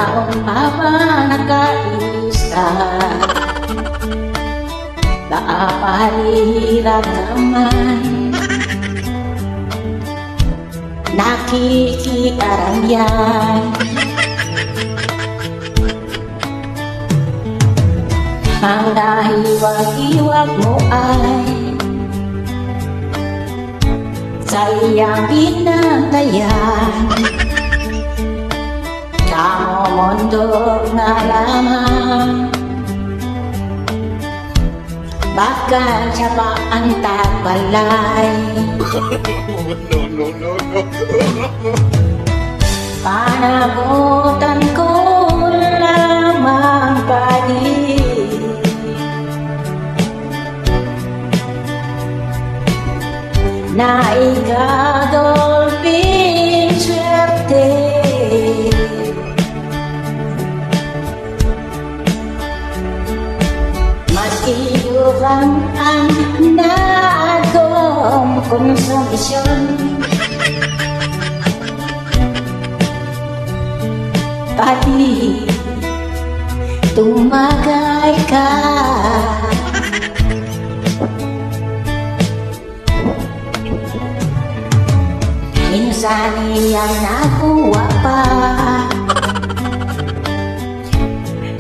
taon pa ba nakaisa? Naapahirap naman, nakikiarangyan. Ang nahiwag-iwag mo ay sa iyang binantayan. Kamo mundo nga lamang, baka siya pa ang tagbalay. No. Panagutan ko lamang pa din na ikagulping swerte. Maski yukang ang naagong konsumisyon, pati tumagay ka. Minsan iyang nakuha pa,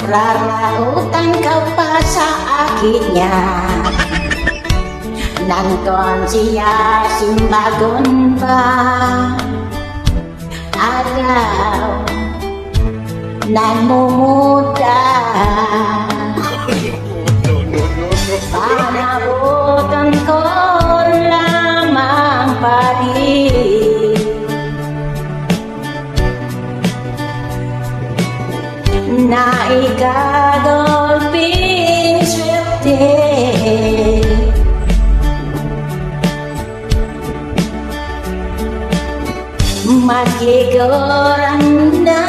rarautan ka pa sa akin niya. Nandun siya simbagon pa, araw namumuda. Panabutan ko lamang pa rin na ikagulping swerte. Magigurang na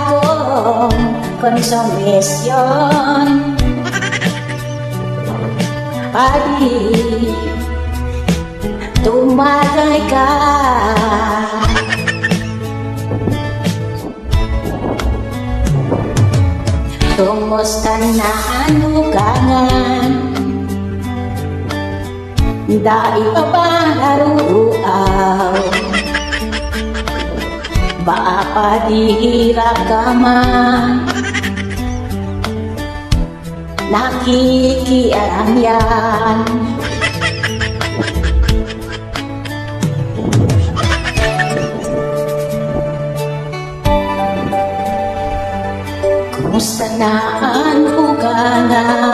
akong konsumisyon, pati tumagay ka. Kumusta na ang lugangan? Dahil pa ba naruruaw? Baka padihirap ka man, nakikiarangyan. Kumusta na ang lugangan?